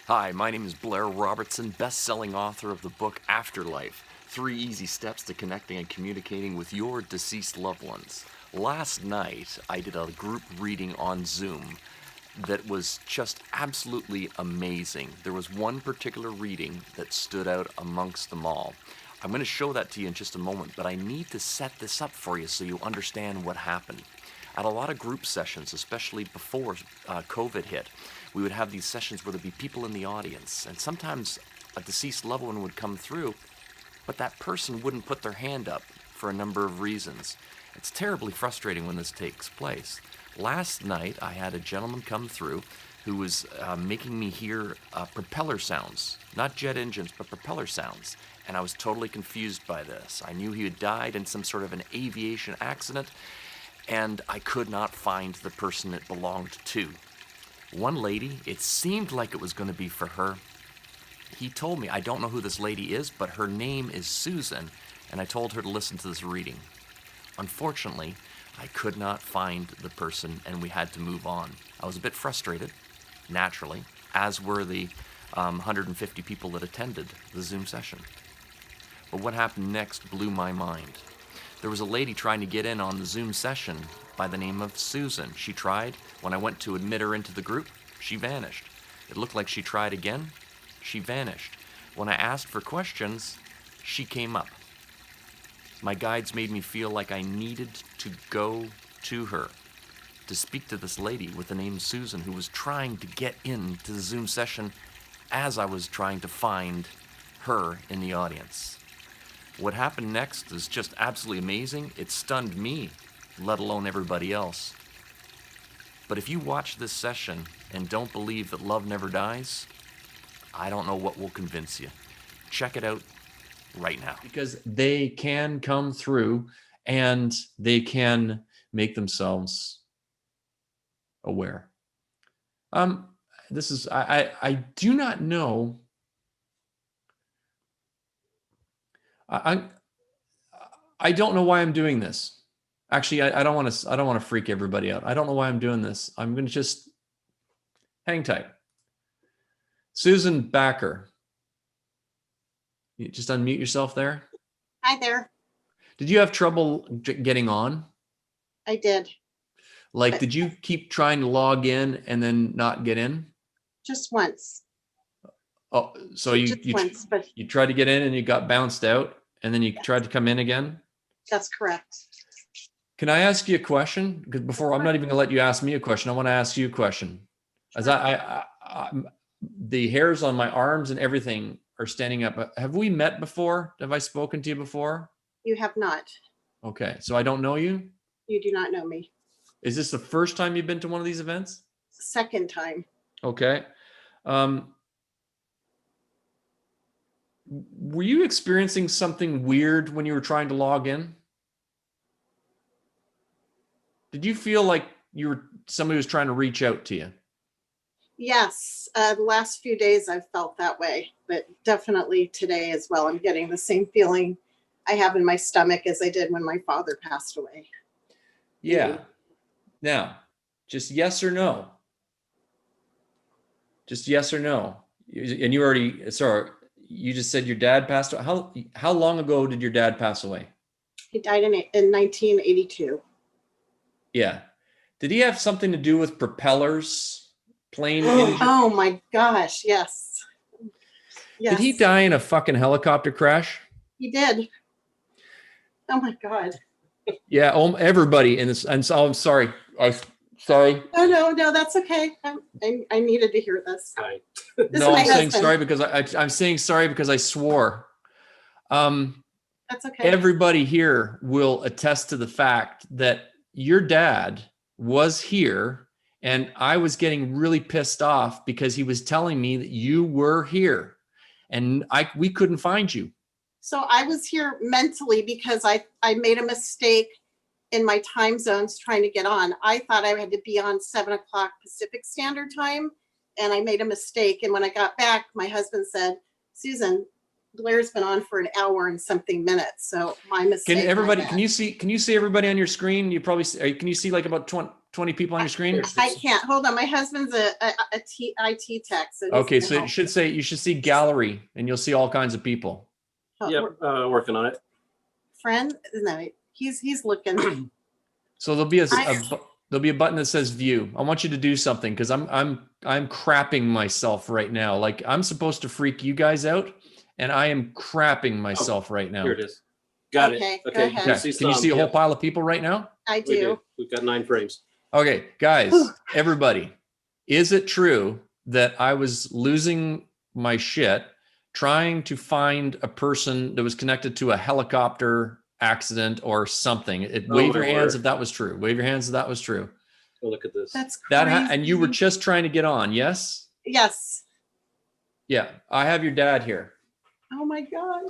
Hi, my name is Blair Robertson, best-selling author of the book Afterlife, 3 Easy Steps to Connecting and Communicating with Your Deceased Loved Ones. Last night, I did a group reading on Zoom that was just absolutely amazing. There was one particular reading that stood out amongst them all. I'm going to show that to you in just a moment, but I need to set this up for you so you understand what happened. At a lot of group sessions, especially before COVID hit, we would have these sessions where there'd be people in the audience, and sometimes a deceased loved one would come through, but that person wouldn't put their hand up for a number of reasons. It's terribly frustrating when this takes place. Last night, I had a gentleman come through who was making me hear propeller sounds, not jet engines, but propeller sounds, and I was totally confused by this. I knew he had died in some sort of an aviation accident, and I could not find the person it belonged to. One lady, it seemed like it was going to be for her. He told me, I don't know who this lady is, but her name is Susan, and I told her to listen to this reading. Unfortunately, I could not find the person, and we had to move on. I was a bit frustrated, naturally, as were the 150 people that attended the Zoom session. But what happened next blew my mind. There was a lady trying to get in on the Zoom session by the name of Susan. She tried. When I went to admit her into the group, she vanished. It looked like she tried again. She vanished. When I asked for questions, she came up. My guides made me feel like I needed to go to her, to speak to this lady with the name Susan, who was trying to get into the Zoom session as I was trying to find her in the audience. What happened next is just absolutely amazing. It stunned me, let alone everybody else. But if you watch this session and don't believe that love never dies, I don't know what will convince you. Check it out right now. Because they can come through and they can make themselves aware. I do not know. I don't know why I'm doing this. Actually, I don't want to freak everybody out. I don't know why I'm doing this. I'm going to just hang tight. Susan Backer. You just unmute yourself there. Hi there. Did you have trouble getting on? I did. Did you keep trying to log in and then not get in? Just once. Oh, so you tried to get in and you got bounced out, and then you tried to come in again? That's correct. Can I ask you a question? Because before, I'm not even going to let you ask me a question. I want to ask you a question. As the hairs on my arms and everything are standing up. Have we met before? Have I spoken to you before? You have not. Okay, so I don't know you? You do not know me. Is this the first time you've been to one of these events? Second time. Okay. Were you experiencing something weird when you were trying to log in? Did you feel like somebody was trying to reach out to you? Yes. The last few days I've felt that way, but definitely today as well. I'm getting the same feeling I have in my stomach as I did when my father passed away. Yeah. Now, just yes or no. Just yes or no. And you just said your dad passed away. How long ago did your dad pass away? He died in 1982. Yeah. Did he have something to do with propellers, plane engine? Oh my gosh, yes. Did he die in a fucking helicopter crash? He did. Oh my God. Yeah, everybody in this, and so I'm sorry. Sorry. No, that's okay. I needed to hear this. No, I'm saying sorry because I'm saying sorry because I swore. That's okay. Everybody here will attest to the fact that your dad was here, and I was getting really pissed off because he was telling me that you were here, and we couldn't find you. So I was here mentally because I made a mistake in my time zones trying to get on. I thought I had to be on 7:00 Pacific Standard Time, and I made a mistake. And when I got back, my husband said, Susan, Blair's been on for an hour and something minutes. So my mistake. Can you see everybody on your screen? Can you see like about 20 20 people on your screen? I can't. Hold on. My husband's a IT tech. So Okay, so you should see gallery, and you'll see all kinds of people. Yep, working on it. Friend? No, he's looking. So there'll be a button that says view. I want you to do something because I'm crapping myself right now. Like I'm supposed to freak you guys out, and I am crapping myself right now. Here it is. Got Okay, it. go Okay. ahead. Yeah. Can you see a whole pile of people right now? I do. We've got 9 frames. Okay, guys, everybody, is it true that I was losing my shit trying to find a person that was connected to a helicopter accident or something? Wave your hands if that was true. Wave your hands if that was true. Oh, look at this. That's crazy. And you were just trying to get on, yes? Yes. Yeah, I have your dad here. Oh my God.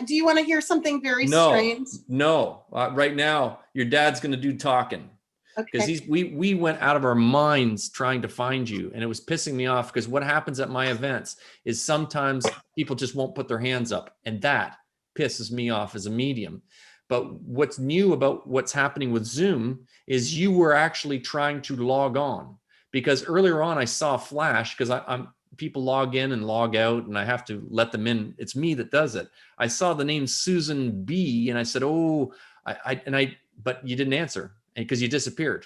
Do you want to hear something very strange? No. Right now, your dad's going to do talking. Because Okay. we went out of our minds trying to find you, and it was pissing me off because what happens at my events is sometimes people just won't put their hands up, and that pisses me off as a medium. But what's new about what's happening with Zoom is you were actually trying to log on, because earlier on I saw a flash because I'm people log in and log out and I have to let them in. It's me that does it. I saw the name Susan B and I said, oh, but you didn't answer because you disappeared.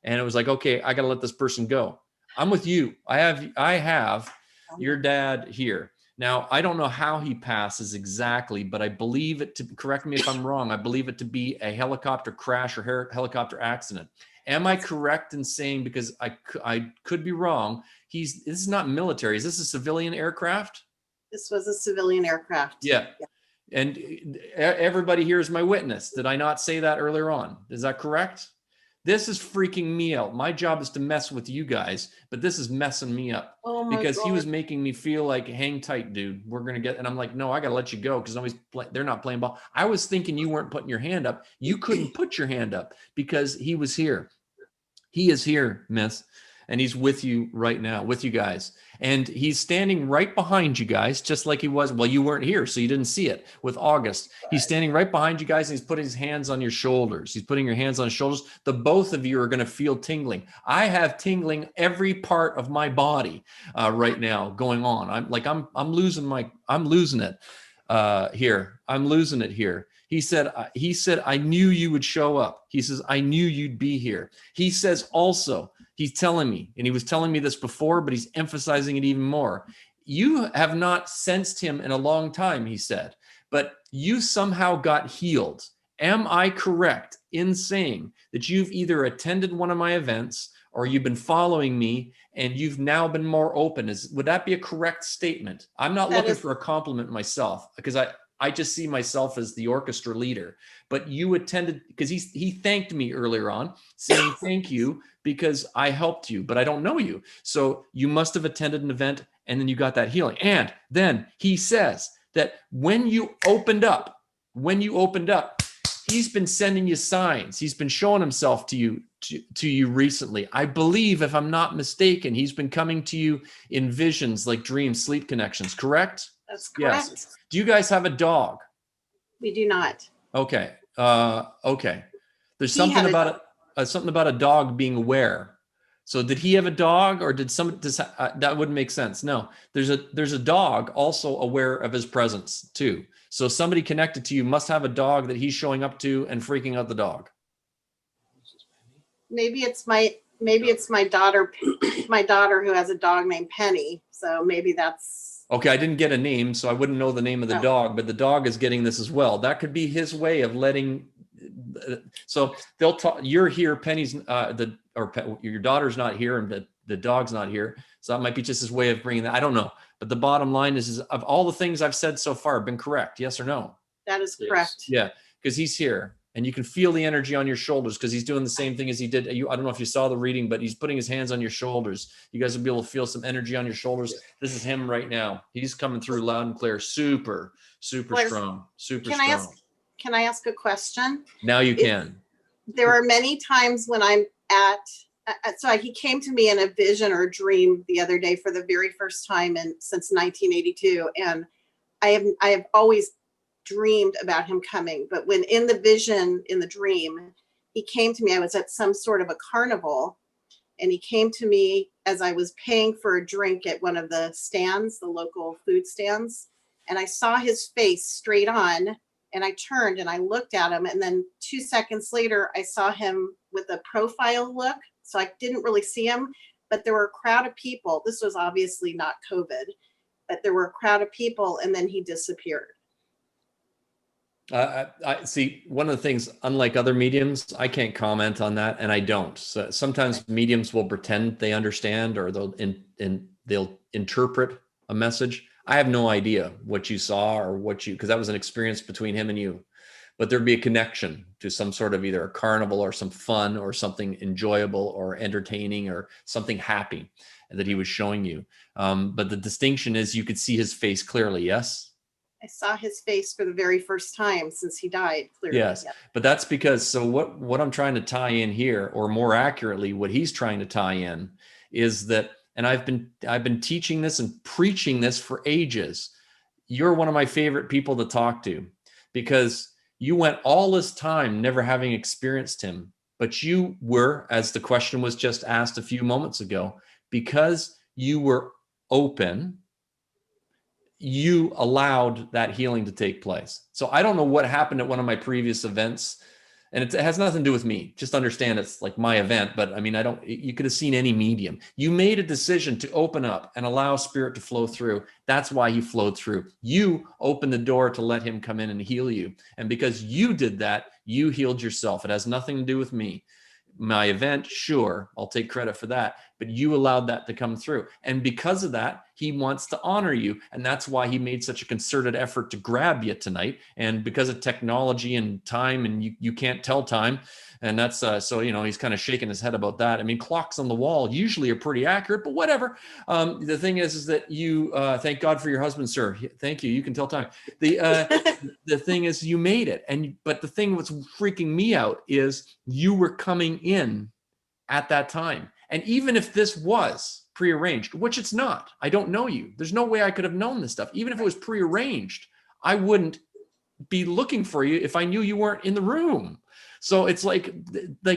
And it was like, okay, I got to let this person go. I'm with you. I have your dad here. Now, I don't know how he passes exactly, but I believe it to, correct me if I'm wrong, I believe it to be a helicopter crash or helicopter accident. Am I correct in saying, because I could be wrong, this is not military. Is this a civilian aircraft? This was a civilian aircraft. Yeah. And everybody here is my witness. Did I not say that earlier on? Is that correct? This is freaking me out. My job is to mess with you guys, but this is messing me up because he was making me feel like, hang tight, dude. We're going to get, and I'm like, no, I got to let you go because they're not playing ball. I was thinking you weren't putting your hand up. You couldn't put your hand up because he was here. He is here, miss. And he's with you right now, with you guys. And he's standing right behind you guys, just like he was. Well, you weren't here, so you didn't see it with August. He's standing right behind you guys, and he's putting his hands on your shoulders. He's putting your hands on his shoulders. The both of you are going to feel tingling. I have tingling every part of my body right now going on. I'm losing it here. I'm losing it here. He said, I knew you would show up. He says, I knew you'd be here. He says also, he's telling me, and he was telling me this before, but he's emphasizing it even more. You have not sensed him in a long time, he said, but you somehow got healed. Am I correct in saying that you've either attended one of my events or you've been following me and you've now been more open? Would that be a correct statement? I'm not looking for a compliment myself because I just see myself as the orchestra leader, but you attended because he thanked me earlier on saying thank you because I helped you, but I don't know you. So you must have attended an event and then you got that healing. And then he says that when you opened up, he's been sending you signs. He's been showing himself to you recently. I believe, if I'm not mistaken, he's been coming to you in visions like dreams, sleep connections, correct? That's correct. Yes. Do you guys have a dog? We do not. Okay. Okay. There's something about a dog being aware. So did he have a dog, or that wouldn't make sense? No. There's a dog also aware of his presence too. So somebody connected to you must have a dog that he's showing up to and freaking out the dog. Maybe it's my daughter, who has a dog named Penny. So maybe that's. Okay, I didn't get a name, so I wouldn't know the name of the dog, but the dog is getting this as well. That could be his way of letting. So they'll talk. You're here, Penny's your daughter's not here, and the dog's not here. So that might be just his way of bringing that. I don't know, but the bottom line is of all the things I've said so far, been correct? Yes or no? That is correct. Yeah, because he's here. And you can feel the energy on your shoulders because he's doing the same thing as he did. I don't know if you saw the reading, but he's putting his hands on your shoulders. You guys will be able to feel some energy on your shoulders. Yeah. This is him right now. He's coming through loud and clear. Super strong. Can I ask a question? Now you can. There are many times when I'm he came to me in a vision or a dream the other day for the very first time since 1982. And I have always dreamed about him coming, but when in the vision, in the dream, he came to me. I was at some sort of a carnival, and he came to me as I was paying for a drink at one of the stands, the local food stands. And I saw his face straight on, and I turned and I looked at him. And then 2 seconds later, I saw him with a profile look. So I didn't really see him, but there were a crowd of people. This was obviously not COVID, but there were a crowd of people, and then he disappeared. I see. One of the things, unlike other mediums, I can't comment on that, and I don't. So sometimes mediums will pretend they understand, or they'll interpret a message. I have no idea what you saw or because that was an experience between him and you. But there'd be a connection to some sort of either a carnival or some fun or something enjoyable or entertaining or something happy that he was showing you. But the distinction is you could see his face clearly. Yes. I saw his face for the very first time since he died. Clearly. Yes, yeah. But that's because, so what I'm trying to tie in here, or more accurately, what he's trying to tie in is that, and I've been teaching this and preaching this for ages. You're one of my favorite people to talk to, because you went all this time never having experienced him, but you were, as the question was just asked a few moments ago, because you were open, you allowed that healing to take place. So I don't know what happened at one of my previous events, and it has nothing to do with me. Just understand it's like my event, but I mean, you could have seen any medium. You made a decision to open up and allow spirit to flow through. That's why he flowed through. You opened the door to let him come in and heal you. And because you did that, you healed yourself. It has nothing to do with me. My event, sure, I'll take credit for that, but you allowed that to come through. And because of that, he wants to honor you. And that's why he made such a concerted effort to grab you tonight. And because of technology and time, and you can't tell time. And that's, so, he's kind of shaking his head about that. I mean, clocks on the wall usually are pretty accurate, but whatever. The thing is that you, thank God for your husband, sir. Thank you. You can tell time. The thing is you made it. But the thing what's freaking me out is you were coming in at that time. And even if this was prearranged, which it's not, I don't know you. There's no way I could have known this stuff. Even if it was prearranged, I wouldn't be looking for you if I knew you weren't in the room. So it's like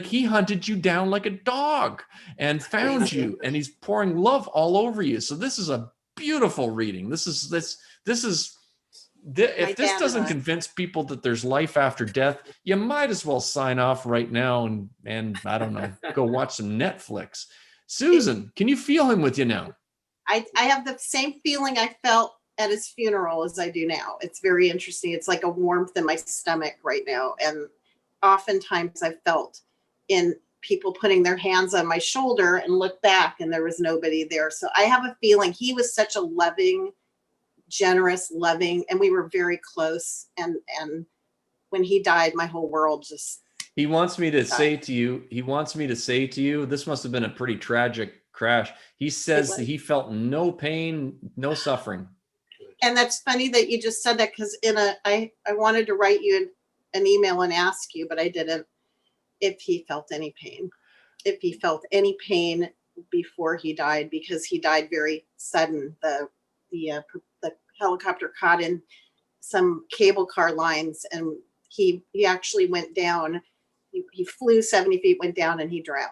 he hunted you down like a dog and found you, and he's pouring love all over you. So this is a beautiful reading. If this doesn't convince people that there's life after death, you might as well sign off right now and I don't know, go watch some Netflix. Susan, can you feel him with you now? I have the same feeling I felt at his funeral as I do now. It's very interesting. It's like a warmth in my stomach right now. And oftentimes I felt in people putting their hands on my shoulder and look back and there was nobody there. So I have a feeling he was such a loving, generous, loving, and we were very close. And when he died, my whole world just. He wants me to say to you, this must have been a pretty tragic crash. He says that he felt no pain, no suffering. And that's funny that you just said that, because I wanted to write you an email and ask you, but I didn't, if he felt any pain. If he felt any pain before he died, because he died very sudden. The helicopter caught in some cable car lines, and he actually went down. He flew 70 feet, went down, and he drowned.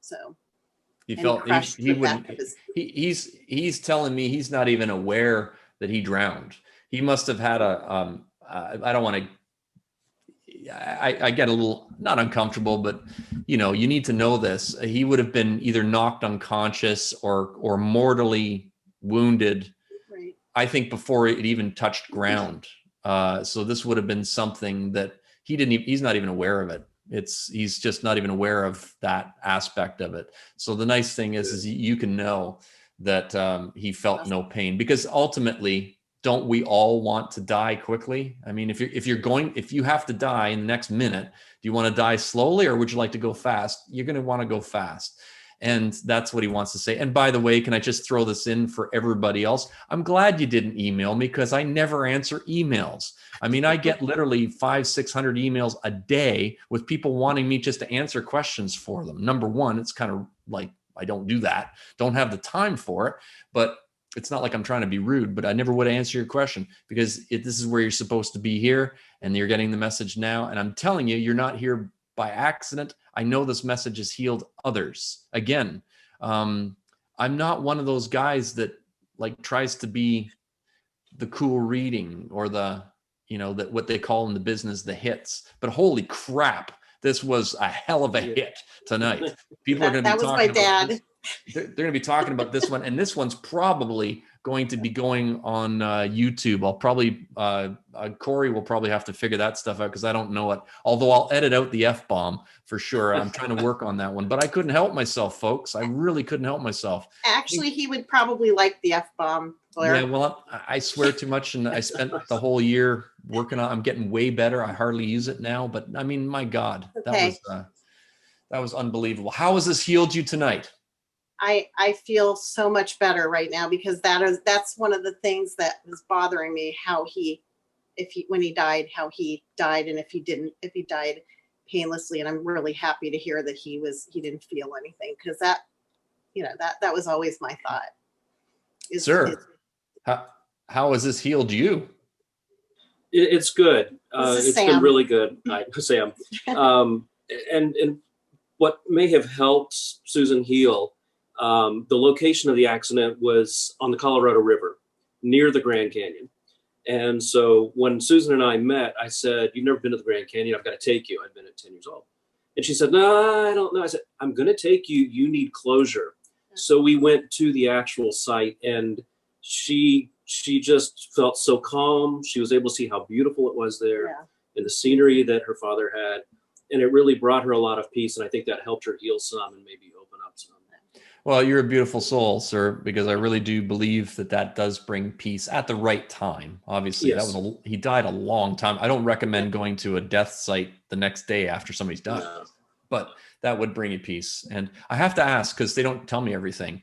So he felt he wouldn't. He's telling me he's not even aware that he drowned. He must have had I don't want to. I get a little not uncomfortable, but you need to know this. He would have been either knocked unconscious or mortally wounded. Right. I think before it even touched ground. So this would have been something that he's not even aware of it. He's just not even aware of that aspect of it. So the nice thing is you can know that he felt no pain, because ultimately, don't we all want to die quickly? I mean, if you have to die in the next minute, do you want to die slowly or would you like to go fast? You're going to want to go fast. And that's what he wants to say. And by the way, can I just throw this in for everybody else? I'm glad you didn't email me, because I never answer emails. I mean, I get literally 500-600 emails a day with people wanting me just to answer questions for them. Number one, it's kind of like, I don't do that. Don't have the time for it. But it's not like I'm trying to be rude, but I never would answer your question, because this is where you're supposed to be here, and you're getting the message now. And I'm telling you, you're not here by accident. I know this message has healed others. Again, I'm not one of those guys that like tries to be the cool reading or the, you know, that what they call in the business, the hits, but holy crap, this was a hell of a hit tonight. People are going to be That was talking my dad. about this. They're going to be talking about this one, and this one's probably going to be going on YouTube. I'll probably Corey will probably have to figure that stuff out because I don't know it. Although I'll edit out the F-bomb for sure. I'm trying to work on that one, but I couldn't help myself, folks. I really couldn't help myself. Actually, he would probably like the F-bomb, Blair. Yeah, well, I swear too much, and I spent the whole year working on. I'm getting way better. I hardly use it now, but I mean, my God, Okay. that was unbelievable. How has this healed you tonight? I feel so much better right now because that's one of the things that was bothering me, when he died, how he died, and if he died painlessly. And I'm really happy to hear that he didn't feel anything, because that was always my thought. Sir, how has this healed you? It's good. This is It's Sam. been really good. Hi, Sam. And what may have helped Susan heal, the location of the accident was on the Colorado River near the Grand Canyon. And so when Susan and I met, I said, "You've never been to the Grand Canyon. I've got to take you." I'd been at 10 years old. And she said, "No, I don't know." I said, "I'm going to take you. You need closure." So we went to the actual site, and she just felt so calm. She was able to see how beautiful it was there, Yeah. and the scenery that her father had. And it really brought her a lot of peace. And I think that helped her heal some and maybe open up some. Well, you're a beautiful soul, sir, because I really do believe that does bring peace at the right time. Obviously, Yes. he died a long time. I don't recommend going to a death site the next day after somebody's died, No. but that would bring you peace. And I have to ask, because they don't tell me everything.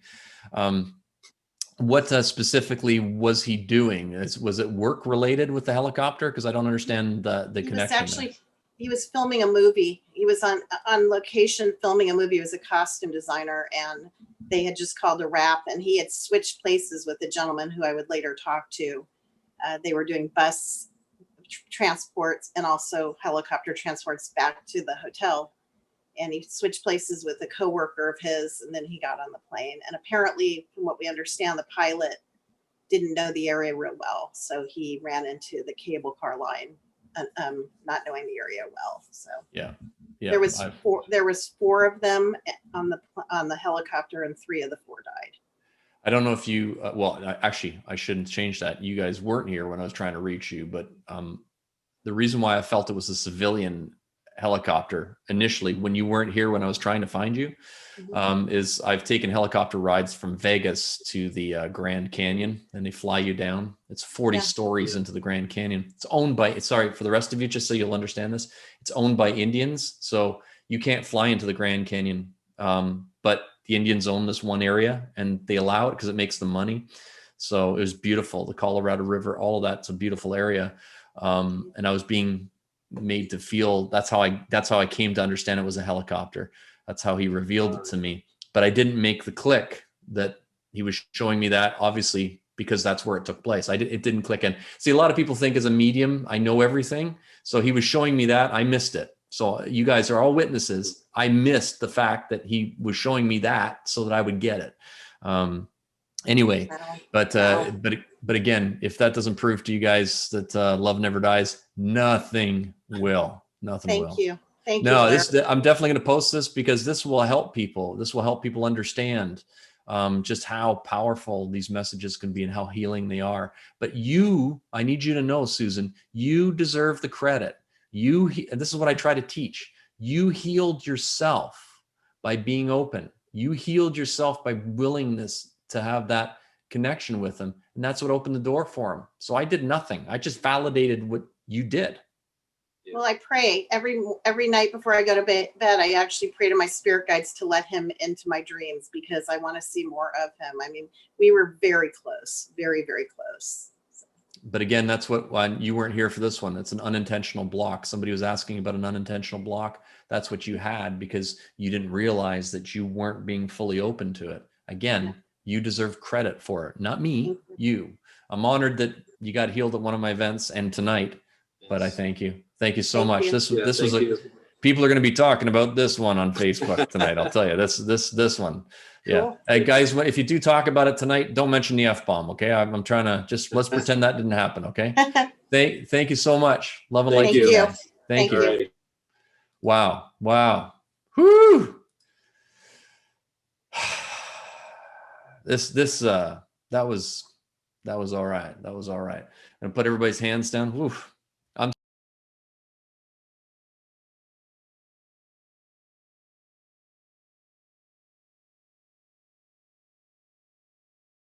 What specifically was he doing? Was it work related with the helicopter? Because I don't understand the connection. He was filming a movie. He was on location filming a movie. He was a costume designer, and they had just called a wrap, and he had switched places with a gentleman who I would later talk to. They were doing bus transports and also helicopter transports back to the hotel. And he switched places with a coworker of his, and then he got on the plane. And apparently, from what we understand, the pilot didn't know the area real well, so he ran into the cable car line, not knowing the area well. So yeah, there was four of them on the helicopter, and 3 of the 4 died. I don't know if you. Actually, I shouldn't change that. You guys weren't here when I was trying to reach you, but the reason why I felt it was a civilian helicopter initially when you weren't here when I was trying to find you is I've taken helicopter rides from Vegas to the Grand Canyon, and they fly you down. It's 40 stories into the Grand Canyon. It's owned by, sorry for the rest of you, just so you'll understand this, it's owned by Indians, so you can't fly into the Grand Canyon, but the Indians own this one area and they allow it because it makes them money. So it was beautiful. The Colorado River, all of that's a beautiful area. And I was being made to feel that's how I came to understand it was a helicopter. That's how he revealed it to me. But I didn't make the click that he was showing me that, obviously, because that's where it took place. It didn't click in. See, a lot of people think as a medium, I know everything. So he was showing me that. I missed it. So you guys are all witnesses. I missed the fact that he was showing me that so that I would get it. Anyway, but again, if that doesn't prove to you guys that love never dies, nothing will. Nothing will. Thank you. Thank you. No, I'm definitely going to post this because this will help people. This will help people understand just how powerful these messages can be and how healing they are. But I need you to know, Susan, you deserve the credit. This is what I try to teach. You healed yourself by being open. You healed yourself by willingness to have that connection with him. And that's what opened the door for him. So I did nothing. I just validated what you did. Well, I pray every night before I go to bed. I actually pray to my spirit guides to let him into my dreams because I want to see more of him. I mean, we were very close, very, very close. But again, that's when you weren't here for this one. It's an unintentional block. Somebody was asking about an unintentional block. That's what you had because you didn't realize that you weren't being fully open to it. Again, you deserve credit for it. Not me, you. I'm honored that you got healed at one of my events and tonight, but I thank you. Thank you so much. This People are going to be talking about this one on Facebook tonight. I'll tell you this one. Yeah. Cool. Hey guys, if you do talk about it tonight, don't mention the F-bomb. Okay. I'm trying to just, let's pretend that didn't happen. Okay. Thank you so much. Love and light Thank to you you. guys. Thank Thank you. you. All right. Wow. Wow. Whoo. That was all right. That was all right. I'm gonna put everybody's hands down. Woof.